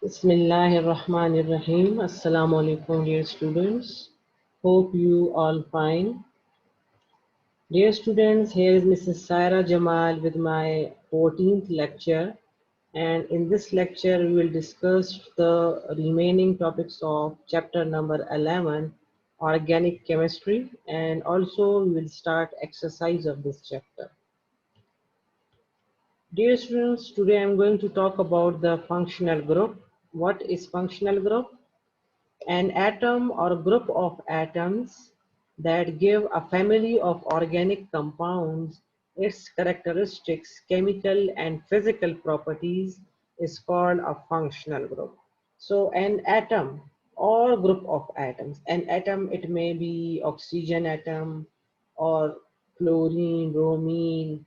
Bismillahirrahmanirrahim. Assalamu alaikum, dear students. Hope you all fine. Dear students, here is Mrs. Saira Jamal with my 14th lecture. And in this lecture, we will discuss the remaining topics of chapter number 11, organic chemistry. And also, we will start exercise of this chapter. Dear students, today I'm going to talk about the functional group. What is functional group? An atom or group of atoms that give a family of organic compounds its characteristics, chemical and physical properties is called a functional group. So an atom or group of atoms, an atom it may be oxygen atom or chlorine, bromine,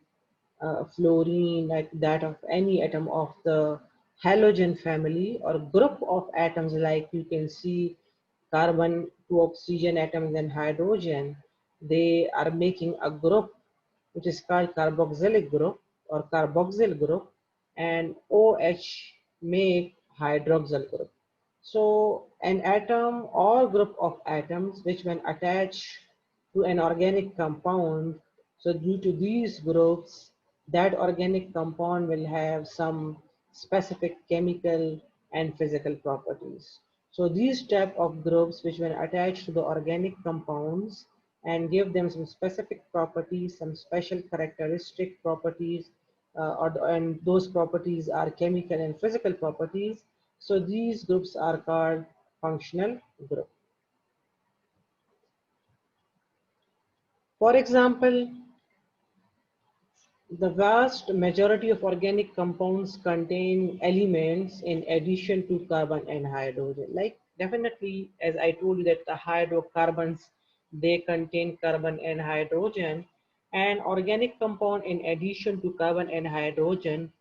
fluorine, like that of any atom of the halogen family or group of atoms, like you can see carbon to oxygen atoms and hydrogen, they are making a group which is called carboxylic group or carboxyl group, and OH make hydroxyl group. So an atom or group of atoms which when attached to an organic compound, so due to these groups, that organic compound will have some specific chemical and physical properties. So these type of groups which when attached to the organic compounds and give them some specific properties, some special characteristic properties, and those properties are chemical and physical properties. So these groups are called functional group. For example, the vast majority of organic compounds contain elements in addition to carbon and hydrogen. Like definitely, as I told you that the hydrocarbons, they contain carbon and hydrogen. And organic compound in addition to carbon and hydrogen,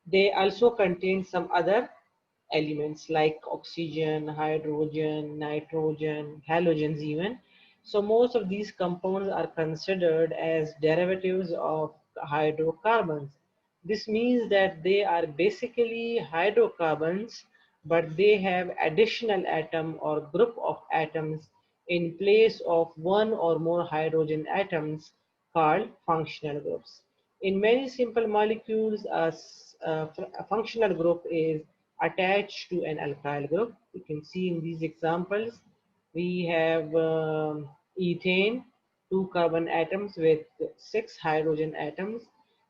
they also contain some other elements like oxygen, hydrogen, nitrogen, halogens even. So most of these compounds are considered as derivatives of hydrocarbons. This means that they are basically hydrocarbons, but they have additional atom or group of atoms in place of one or more hydrogen atoms called functional groups. In many simple molecules, a functional group is attached to an alkyl group. You can see in these examples, we have ethane, two carbon atoms with six hydrogen atoms.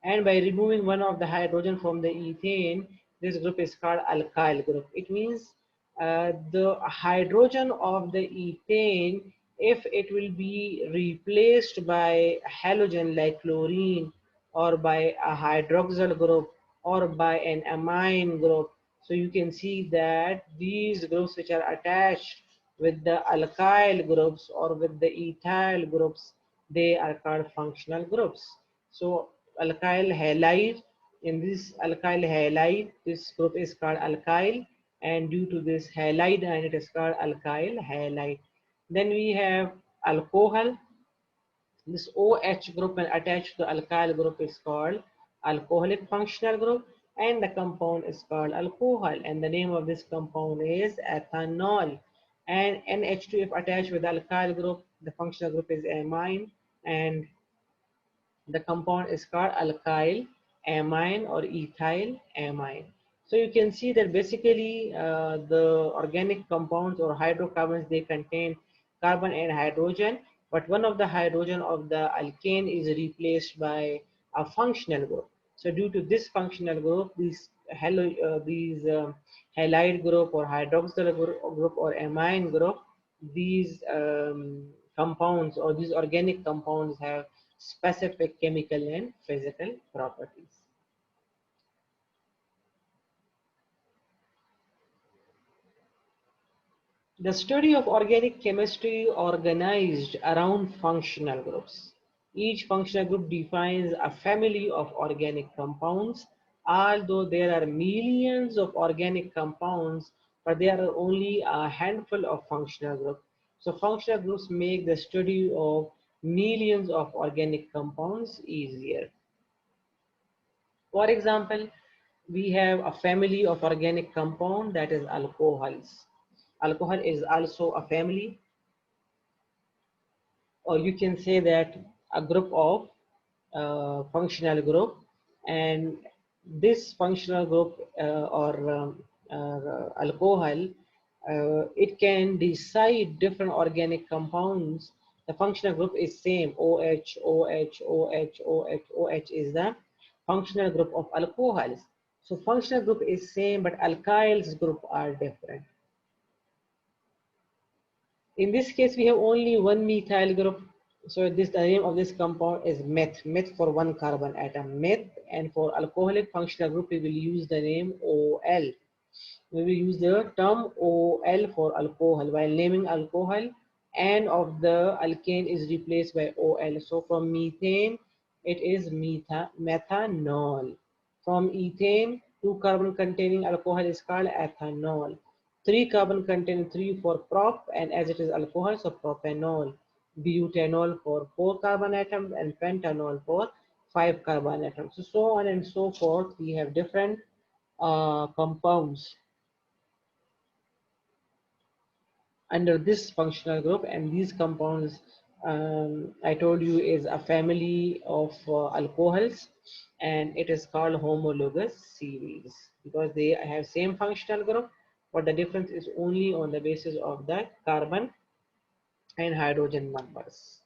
And by removing one of the hydrogen from the ethane, this group is called alkyl group. It means the hydrogen of the ethane, if it will be replaced by halogen like chlorine or by a hydroxyl group or by an amine group, so you can see that these groups which are attached with the alkyl groups or with the ethyl groups, they are called functional groups. So alkyl halide, in this alkyl halide, this group is called alkyl, and due to this halide and it is called alkyl halide. Then we have alcohol. This OH group when attached to the alkyl group is called alcoholic functional group, and the compound is called alcohol, and the name of this compound is ethanol. And NH2 if attached with the alkyl group, the functional group is amine, and the compound is called alkyl amine or ethyl amine. So you can see that basically the organic compounds or hydrocarbons, they contain carbon and hydrogen, but one of the hydrogen of the alkane is replaced by a functional group. So due to this functional group, these halide group or hydroxyl group or amine group, these compounds or these organic compounds have specific chemical and physical properties. The study of organic chemistry organized around functional groups. Each functional group defines a family of organic compounds, although there are millions of organic compounds, but there are only a handful of functional groups. So functional groups make the study of millions of organic compounds easier. For example, we have a family of organic compound, that is alcohols. Alcohol is also a family, or you can say that a group of functional group, and this functional group alcohol, it can decide different organic compounds. The functional group is same, OH, OH, OH, OH, OH is the functional group of alcohols. So functional group is same, but alkyls group are different. In this case, we have only one methyl group. So this the name of this compound is meth. Meth for one carbon atom. Meth, and for alcoholic functional group, we will use the name OL. We will use the term OL for alcohol. While naming alcohol, N of the alkane is replaced by OL. So from methane, it is methanol. From ethane, two carbon containing alcohol is called ethanol. Three carbon containing three for prop, and as it is alcohol, so propanol. Butanol for four carbon atoms, and pentanol for five carbon atoms. So on and so forth. We have different compounds under this functional group, and these compounds, I told you, is a family of alcohols, and it is called homologous series because they have same functional group, but the difference is only on the basis of the carbon and hydrogen numbers.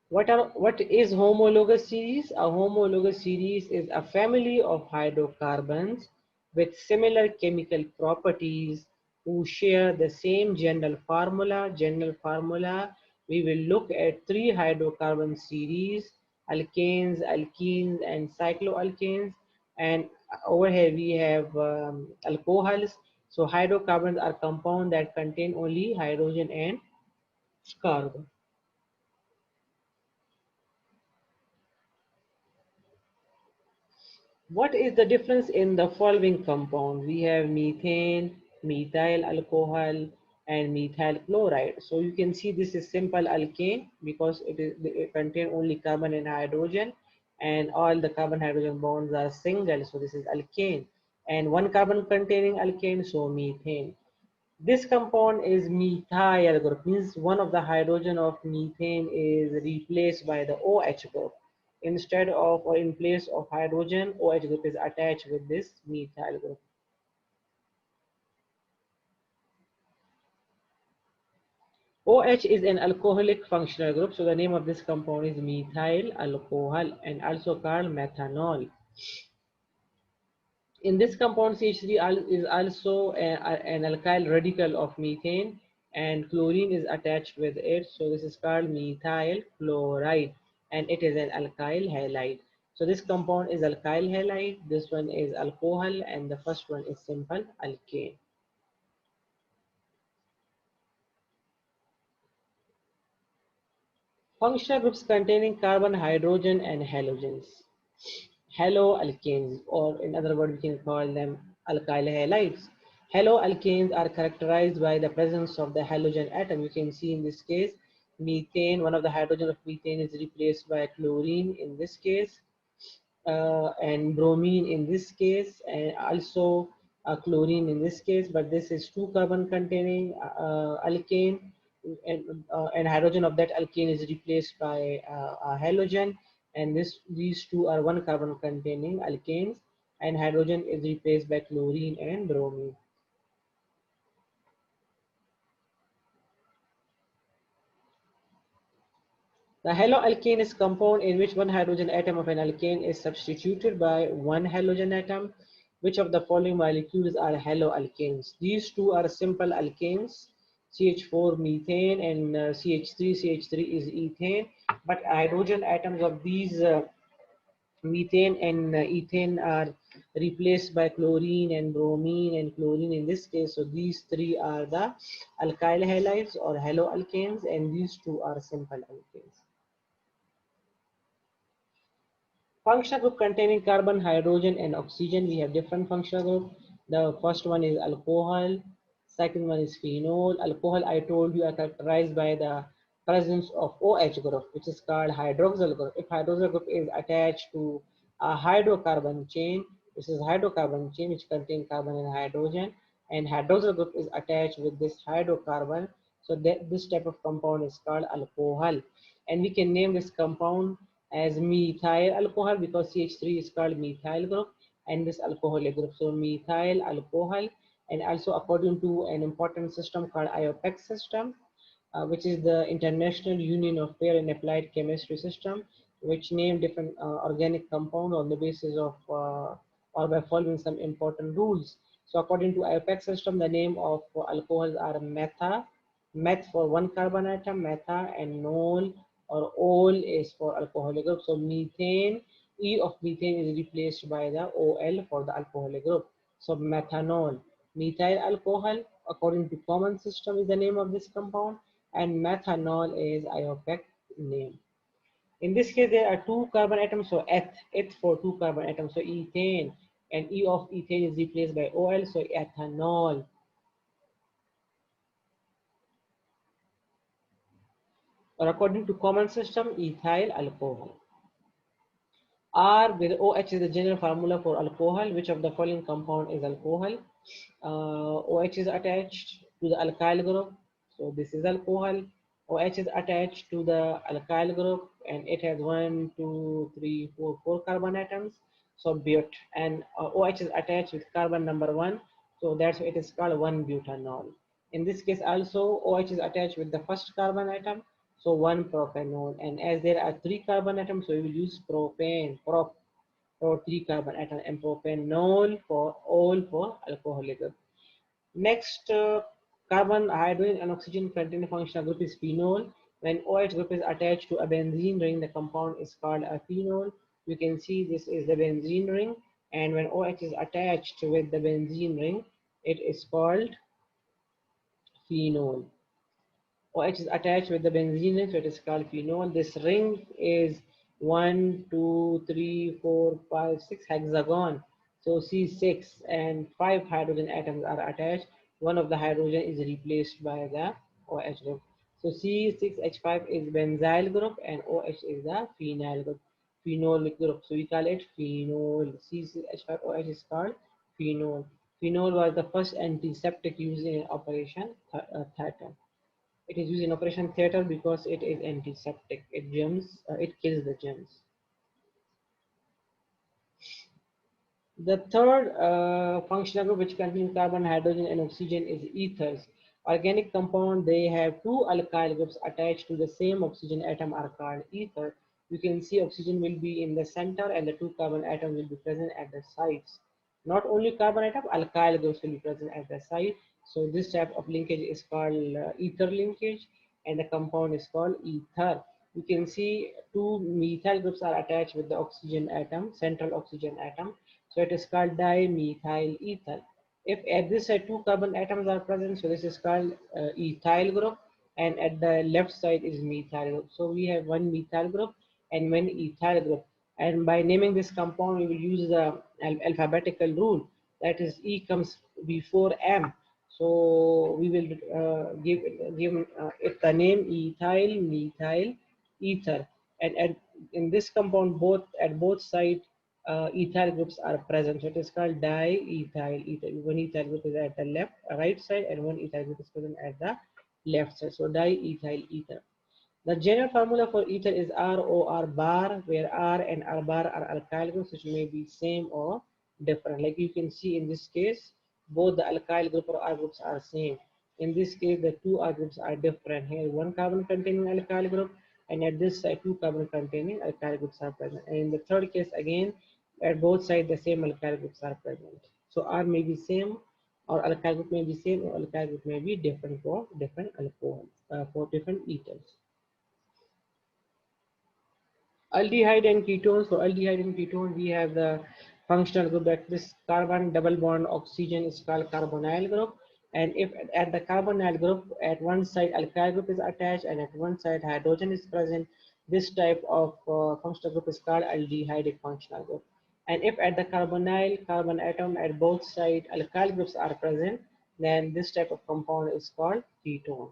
What is homologous series? A homologous series is a family of hydrocarbons with similar chemical properties who share the same general formula. General formula, we will look at three hydrocarbon series: alkanes, alkenes, and cycloalkanes. And over here we have alcohols. So hydrocarbons are compounds that contain only hydrogen and carbon. What is the difference in the following compound? We have methane, methyl alcohol, and methyl chloride. So you can see this is simple alkane because it contain only carbon and hydrogen, and all the carbon hydrogen bonds are single. So this is alkane, and one carbon containing alkane, so methane. This compound is methyl group, means one of the hydrogen of methane is replaced by the OH group. Instead of, or in place of hydrogen, OH group is attached with this methyl group. OH is an alcoholic functional group, so the name of this compound is methyl alcohol and also called methanol. In this compound, CH3 is also an alkyl radical of methane, and chlorine is attached with it. So this is called methyl chloride, and it is an alkyl halide. So this compound is alkyl halide, this one is alcohol, and the first one is simple alkane. Functional groups containing carbon, hydrogen, and halogens. Haloalkanes, or in other words, we can call them alkyl halides. Haloalkanes are characterized by the presence of the halogen atom. You can see in this case, methane, one of the hydrogen of methane is replaced by chlorine in this case, and bromine in this case, and also chlorine in this case, but this is two carbon containing alkane, and hydrogen of that alkane is replaced by a halogen, and these two are one carbon containing alkanes, and hydrogen is replaced by chlorine and bromine. The haloalkane is compound in which one hydrogen atom of an alkane is substituted by one halogen atom. Which of the following molecules are haloalkanes? These two are simple alkanes, CH4 methane and CH3. CH3 is ethane, but hydrogen atoms of these methane and ethane are replaced by chlorine and bromine and chlorine in this case. So these three are the alkyl halides or haloalkanes, and these two are simple alkanes. Functional group containing carbon, hydrogen, and oxygen. We have different functional group. The first one is alcohol. Second one is phenol. Alcohol, I told you, are characterized by the presence of OH group, which is called hydroxyl group. If hydroxyl group is attached to A hydrocarbon chain, this is hydrocarbon chain which contains carbon and hydrogen, and hydroxyl group is attached with this hydrocarbon. So that this type of compound is called alcohol, and we can name this compound as methyl alcohol because CH3 is called methyl group and this alcoholic group. So methyl alcohol, and also according to an important system called IUPAC system, which is the International Union of Fair and Applied Chemistry System, which name different organic compound on the basis of or by following some important rules. So according to IUPAC system, the name of alcohols are meth for one carbon atom, metha, and nol or ol is for alcoholic group. So methane, E of methane is replaced by the OL for the alcoholic group. So methanol, methyl alcohol, according to common system is the name of this compound, and methanol is IUPAC name. In this case, there are two carbon atoms, so eth for two carbon atoms, so ethane, and E of ethane is replaced by OL, so ethanol. Or according to common system, ethyl alcohol. R with OH is the general formula for alcohol. Which of the following compound is alcohol? OH is attached to the alkyl group, so this is alcohol. OH is attached to the alkyl group and it has 4 carbon atoms, so but, and OH is attached with carbon number 1, so that's why it is called 1-butanol. In this case also OH is attached with the first carbon atom, so 1-propanol, and as there are 3 carbon atoms, so we will use propane, prop for 3 carbon atom, and propanol for all for alcoholic group. Next, carbon, hydrogen, and oxygen containing functional group is phenol. When OH group is attached to a benzene ring, the compound is called a phenol. You can see this is the benzene ring, and when OH is attached with the benzene ring, it is called phenol. OH is attached with the benzene ring, so it is called phenol. This ring is 1, 2, 3, 4, 5, 6 hexagon. So C6 and 5 hydrogen atoms are attached. One of the hydrogen is replaced by the OH group. So C6H5 is benzyl group and OH is the phenyl group. Phenolic group. So we call it phenol. C6H5OH is called phenol. Phenol was the first antiseptic used in Operation Theater. It is used in Operation Theater because it is antiseptic. It kills the germs. The third functional group which contains carbon, hydrogen, and oxygen is ethers. Organic compound, they have two alkyl groups attached to the same oxygen atom are called ether. You can see oxygen will be in the center and the two carbon atoms will be present at the sides. Not only carbon atom, alkyl groups will be present at the side. So this type of linkage is called ether linkage, and the compound is called ether. You can see two methyl groups are attached with the oxygen atom, central oxygen atom. So it is called dimethyl ether. If at this side two carbon atoms are present, so this is called ethyl group, and at the left side is methyl group. So we have one methyl group and one ethyl group. And by naming this compound, we will use the alphabetical rule. That is, E comes before M. So we will give it the name ethyl, methyl, ether. And in this compound, at both sides, ethyl groups are present. So it is called diethyl ether. One ethyl group is at the right side, and one ethyl group is present at the left side. So diethyl ether. The general formula for ether is ROR bar, where R and R bar are alkyl groups, which may be same or different. Like you can see in this case, both the alkyl group or R groups are same. In this case, the two R groups are different. Here, one carbon containing alkyl group, and at this side, two carbon containing alkyl groups are present. And in the third case, again, at both sides, the same alkyl groups are present. So R may be same, or alkyl group may be same, or alkyl group may be different for different alcohols, for different ethers. Aldehyde and ketones. So aldehyde and ketone, we have the functional group that this carbon double bond oxygen is called carbonyl group. And if at the carbonyl group, at one side alkyl group is attached and at one side hydrogen is present, this type of functional group is called aldehydic functional group. And if at the carbonyl carbon atom at both sides alkyl groups are present, then this type of compound is called ketone.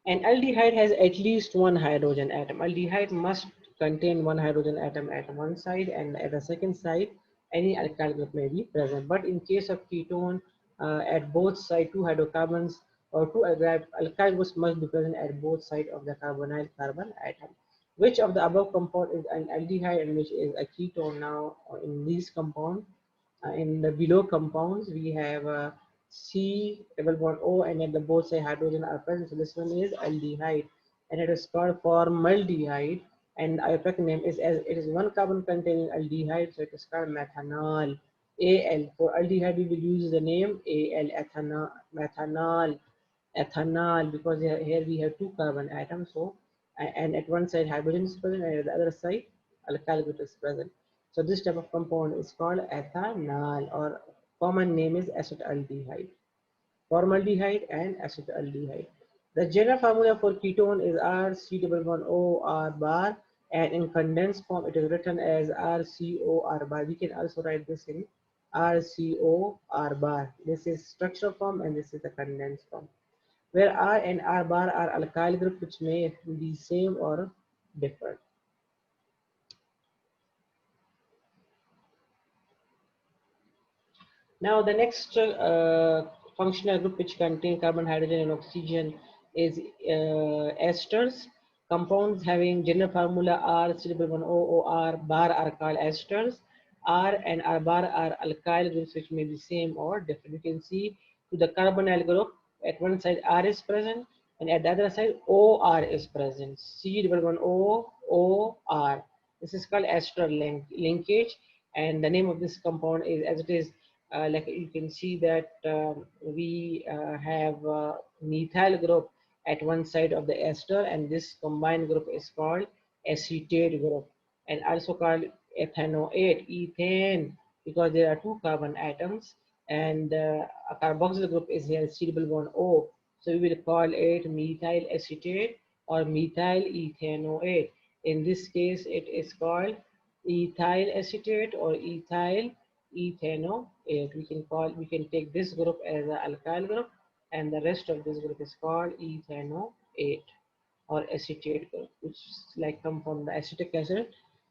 And aldehyde has at least one hydrogen atom. Aldehyde must contain one hydrogen atom at one side, and at the second side any alkyl group may be present. But in case of ketone, at both sides two hydrocarbons or two alkyl groups must be present at both sides of the carbonyl carbon atom. Which of the above compound is an aldehyde and which is a ketone? Now in these compounds, in the below compounds, we have C double bond O, and at the both side hydrogen are present. So this one is aldehyde, and it is called formaldehyde. And IUPAC name is, as it is one carbon containing aldehyde, so it is called methanol. Al for aldehyde, we will use the name Al, ethanol, methanol, because here we have two carbon atoms. So and at one side hydrogen is present, and at the other side alkyl group is present. So this type of compound is called ethanol, or common name is acetaldehyde, formaldehyde and acetaldehyde. The general formula for ketone is RC1O bar, and in condensed form it is written as RCOR bar. We can also write this in RCOR bar. This is structural form and this is the condensed form, where R and R bar are alkyl group which may be same or different. Now the next functional group which contain carbon, hydrogen and oxygen is esters. Compounds having general formula R C1OOR bar are called esters. R and R bar are alkyl groups which may be same or different. You can see to the carbonyl group, at one side R is present and at the other side OR is present. C1OOR. This is called ester linkage, and the name of this compound is, as it is, like you can see that we have methyl group at one side of the ester, and this combined group is called acetate group, and also called ethanoate, ethane, because there are two carbon atoms, and a carboxyl group is here C double bond O, so we will call it methyl acetate or methyl ethanoate. In this case it is called ethyl acetate or ethyl ethanoate. We can take this group as an alkyl group, and the rest of this group is called ethanoate or acetate group, which like come from the acetic acid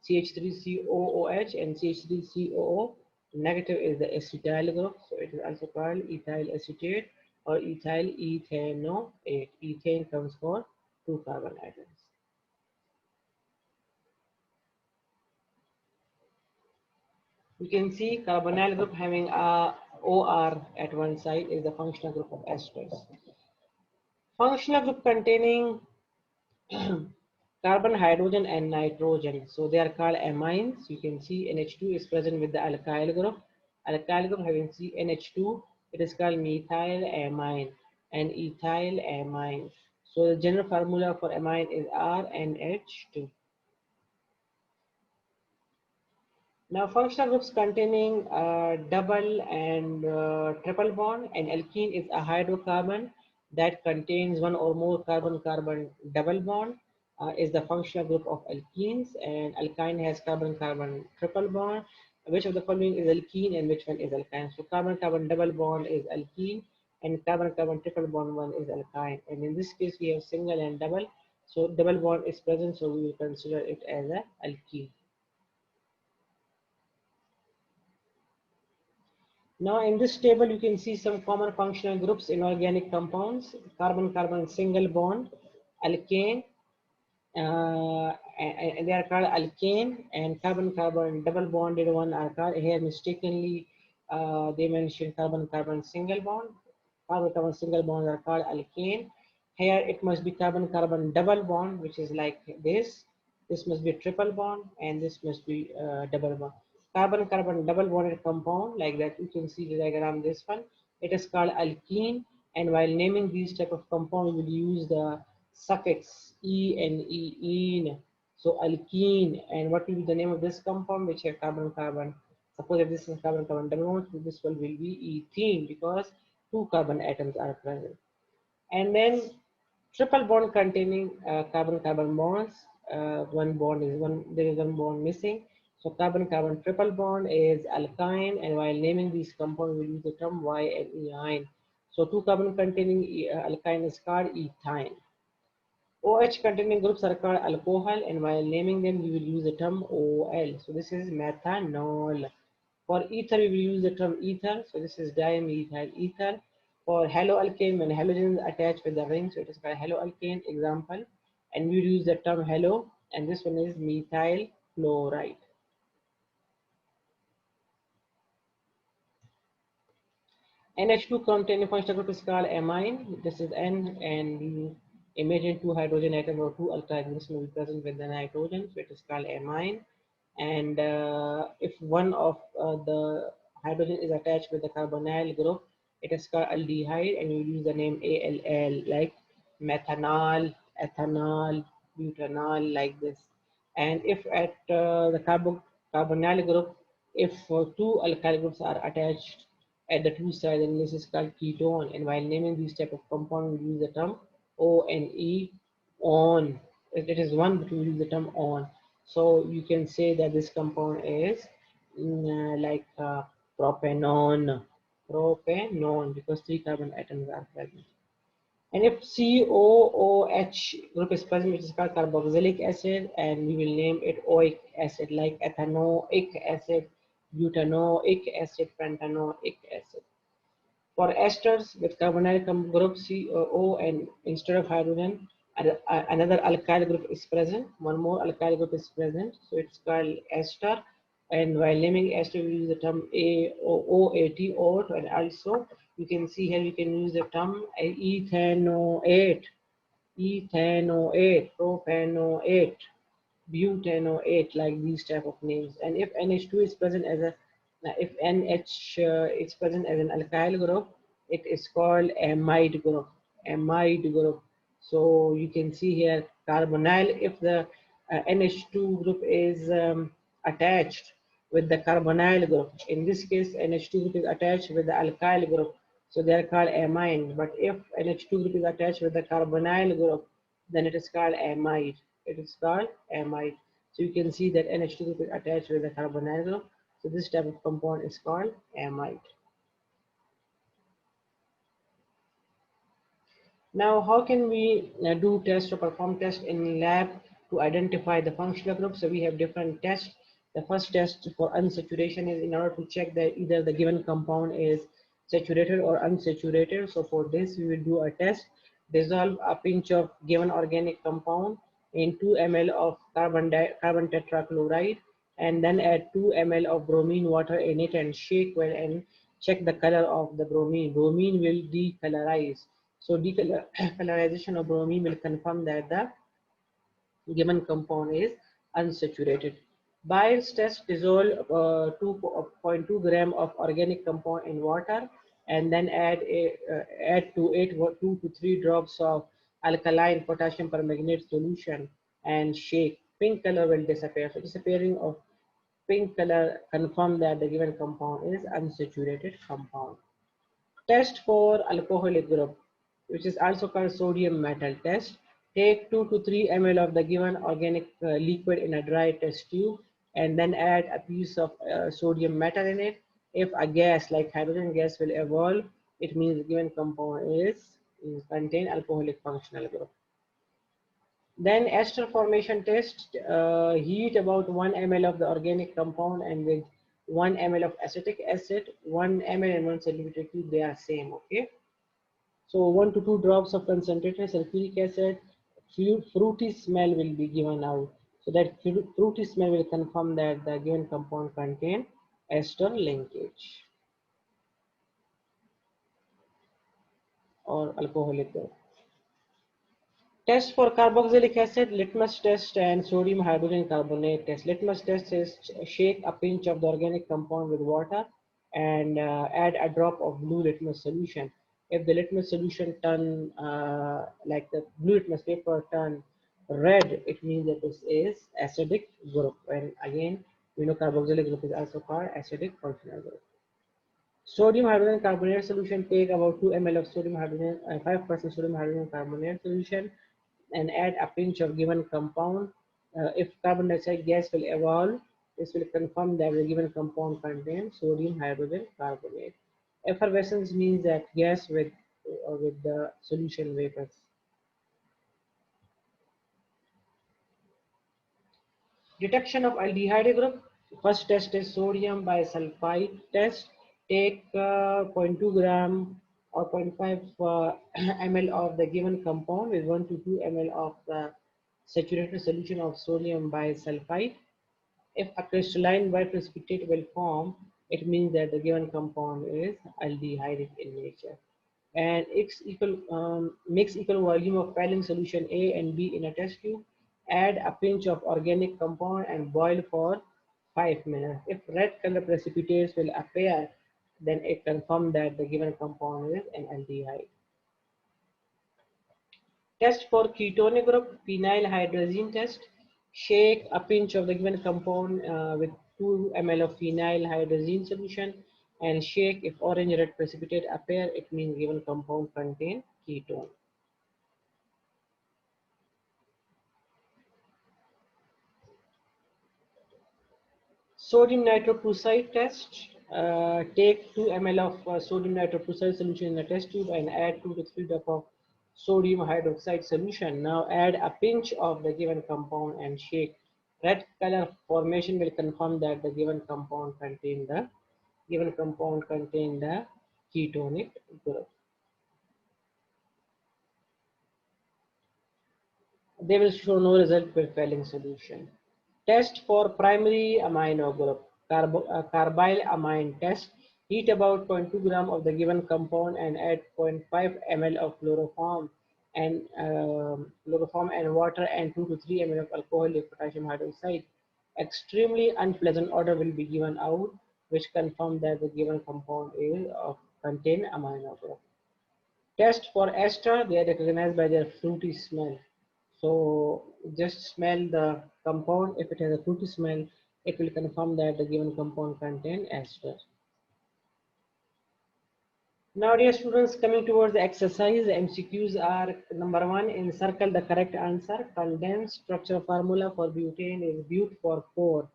CH3COOH and CH3COO. Negative is the acetyl group, so it is also called ethyl acetate or ethyl ethanoate. Ethane comes for two carbon atoms. You can see carbonyl group having a OR at one side is the functional group of esters. Functional group containing carbon, hydrogen, and nitrogen. So they are called amines. You can see NH2 is present with the alkyl group. Alkyl group having NH2, it is called methyl amine and ethyl amine. So the general formula for amine is RNH2. Now, functional groups containing double and triple bond. An alkene is a hydrocarbon that contains one or more carbon-carbon double bond. Is the functional group of alkenes, and alkyne has carbon-carbon triple bond. Which of the following is alkene and which one is alkyne? So, carbon-carbon double bond is alkene, and carbon-carbon triple bond one is alkyne. And in this case, we have single and double. So, double bond is present, so we will consider it as a alkene. Now in this table, you can see some common functional groups in organic compounds: carbon-carbon single bond, alkane, and they are called alkane, and carbon-carbon double bonded one are called, here mistakenly they mentioned carbon-carbon single bond. Carbon-carbon single bonds are called alkane. Here it must be carbon-carbon double bond, which is like this. This must be triple bond, and this must be double bond. Carbon-carbon double bonded compound like that. You can see the diagram. This one, it is called alkene, and while naming these type of compound, we will use the suffix ene. So alkene, and what will be the name of this compound which have carbon-carbon? Suppose if this is carbon-carbon double bond, so this one will be ethene because two carbon atoms are present. And then triple bond containing carbon-carbon bonds. One bond is one. There is one bond missing. So carbon-carbon triple bond is alkyne, and while naming these compounds, we use the term Y and ene. So two carbon containing alkyne is called ethyne. OH containing groups are called alcohol, and while naming them, we will use the term OL. So this is methanol. For ether, we will use the term ether. So this is dimethyl ether. For haloalkane, when halogen is attached with the ring, so it is called haloalkane. Example, and we will use the term halo, and this one is methyl chloride. NH2 containing functional group is called amine. This is N, and you imagine two hydrogen atoms or two alkyl groups may be present with the nitrogen, so it is called amine. And if one of the hydrogen is attached with the carbonyl group, it is called aldehyde, and you use the name ALL, like methanol, ethanol, butanol, like this. And if at the carbonyl group, if two alkyl groups are attached at the two sides, and this is called ketone. And while naming these type of compound, we use the term ONE, on. It is one, but we use the term on. So you can say that this compound is like propanone, because three carbon atoms are present. And if COOH group is present, which is called carboxylic acid, and we will name it oic acid, like ethanoic acid, butanoic acid, pentanoic acid. For esters with carbonyl group COO, and instead of hydrogen, another alkyl group is present. One more alkyl group is present, so it's called ester. And while naming ester, we use the term AOOAT, OAT, and also you can see here we can use the term ethanoate, propanoate, butanoate, like these type of names. And if NH2 is present as a, if NH is present as an alkyl group, it is called amide group, amide group. So you can see here carbonyl, if the NH2 group is attached with the carbonyl group. In this case, NH2 group is attached with the alkyl group, so they are called amine. But if NH2 group is attached with the carbonyl group, then it is called amide. It is called amide. So you can see that NH2 group is attached with the carbonyl group. So this type of compound is called amide. Now, how can we do tests or perform tests in lab to identify the functional groups? So we have different tests. The first test for unsaturation is in order to check that either the given compound is saturated or unsaturated. So for this, we will do a test. Dissolve a pinch of given organic compound in 2 ml of carbon tetrachloride, and then add 2 ml of bromine water in it and shake well and check the color of the bromine. Bromine will decolorize. So decolorization of bromine will confirm that the given compound is unsaturated. Bayes test: dissolve 2.2 gram of organic compound in water, and then add to it 2 to 3 drops of alkaline potassium permanganate solution and shake. Pink color will disappear. So disappearing of pink color confirm that the given compound is unsaturated compound. Test for alcoholic group, which is also called sodium metal test. Take 2 to 3 ml of the given organic liquid in a dry test tube, and then add a piece of sodium metal in it. If a gas like hydrogen gas will evolve, it means the given compound is contain alcoholic functional group. Then ester formation test, heat about 1 ml of the organic compound, and with 1 ml of acetic acid, 1 ml and 1 centimeter cube, they are same, okay? So 1 to 2 drops of concentrated sulfuric acid, fruity smell will be given out. So that fruity smell will confirm that the given compound contain ester linkage or alcoholic group. Test for carboxylic acid, litmus test, and sodium hydrogen carbonate test. Litmus test is shake a pinch of the organic compound with water and add a drop of blue litmus solution. If the litmus solution turn like the blue litmus paper turn red, it means that this is acidic group. And again, we know carboxylic group is also called acidic functional group. Sodium hydrogen carbonate solution, take about 2 ml of sodium hydrogen, 5% sodium hydrogen carbonate solution, and add a pinch of given compound. If carbon dioxide gas will evolve, this will confirm that the given compound contains sodium hydrogen carbonate. Effervescence means that gas with the solution vapors. Detection of aldehyde group. First test is sodium bisulfite test. Take 0.2 gram or zero point 0.5 ml of the given compound with 1 to 2 ml of the saturated solution of sodium bisulfite. If a crystalline white precipitate will form, it means that the given compound is aldehydic in nature. And mix equal volume of Palin solution A and B in a test tube. Add a pinch of organic compound and boil for 5 minutes. If red color precipitates will appear, then it confirms that the given compound is an aldehyde. Test for ketonic group, phenyl hydrazine test. Shake a pinch of the given compound with 2 ml of phenyl hydrazine solution and shake. If orange red precipitate appear, it means given compound contain ketone. Sodium nitroprusside test. Take 2 ml of sodium nitroprusside solution in a test tube and add 2 to 3 drops of sodium hydroxide solution. Now add a pinch of the given compound and shake. Red color formation will confirm that the given compound contain the ketonic group. They will show no result with failing solution. Test for primary amino group, carbyl amine test. Heat about 0.2 gram of the given compound and add 0.5 ml of chloroform and water and 2 to 3 ml of alcohol with potassium hydroxide. Extremely unpleasant odor will be given out, which confirm that the given compound is of contain amino group. Test for ester, they are recognized by their fruity smell. So just smell the compound. If it has a fruity smell, it will confirm that the given compound contain ester. Now, dear students, coming towards the exercise, the MCQs are number 1, encircle the correct answer. Condensed structure formula for butane is but for 4.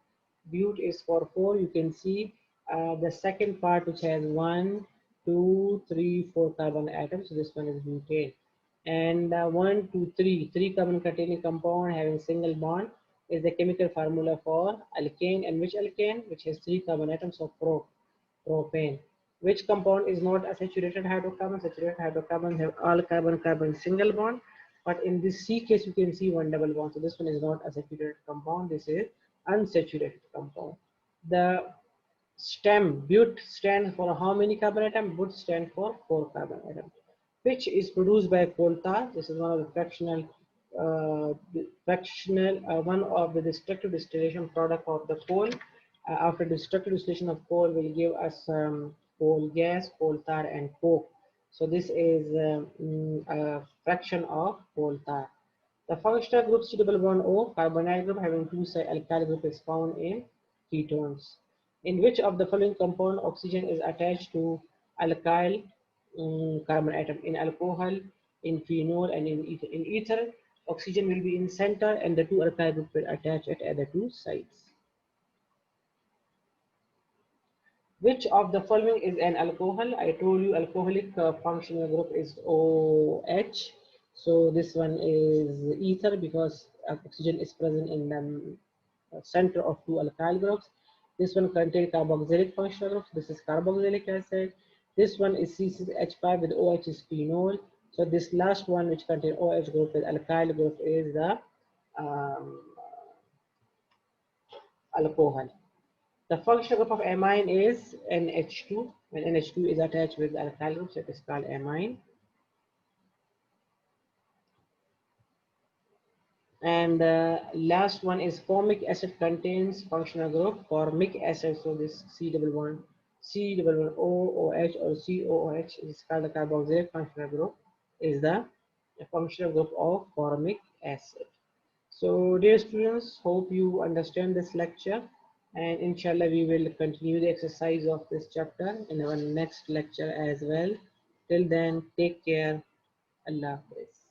But is for 4. You can see the second part which has 1, 2, 3, 4 carbon atoms. So this one is butane. And 1, 2, 3, 3 carbon containing compound having single bond is the chemical formula for alkane. And which alkane? Which has 3 carbon atoms of propane. Which compound is not a saturated hydrocarbon? Saturated hydrocarbons have all carbon-carbon single bond, but in this C case you can see one double bond. So this one is not a saturated compound. This is unsaturated compound. The stem but stands for how many carbon atom? But stands for 4 carbon atom. Which is produced by coal tar. This is one of the one of the destructive distillation product of the coal. After destructive distillation of coal will give us coal gas, coal tar, and coke. So this is a fraction of coal tar. The functional group suitable bond O, carbonyl group having two side alkyl group is found in ketones. In which of the following compound oxygen is attached to alkyl carbon atom? In alcohol, in phenol, and in ether. In ether, oxygen will be in center and the two alkyl group will attach at the two sides. Which of the following is an alcohol? I told you alcoholic functional group is OH. So this one is ether because oxygen is present in the center of two alkyl groups. This one contains carboxylic functional groups. This is carboxylic acid. This one is C6H5 with OH is phenol. So this last one which contains OH group with alkyl group is the um, alcohol. The functional group of amine is NH2. When NH2 is attached with alkyl groups, it is called amine. And the last one is formic acid contains functional group formic acid. So this C double one OH or COOH is called the carboxylic functional group is the functional group of formic acid. So dear students, hope you understand this lecture and inshallah we will continue the exercise of this chapter in our next lecture as well. Till then, take care. Allah Hafiz.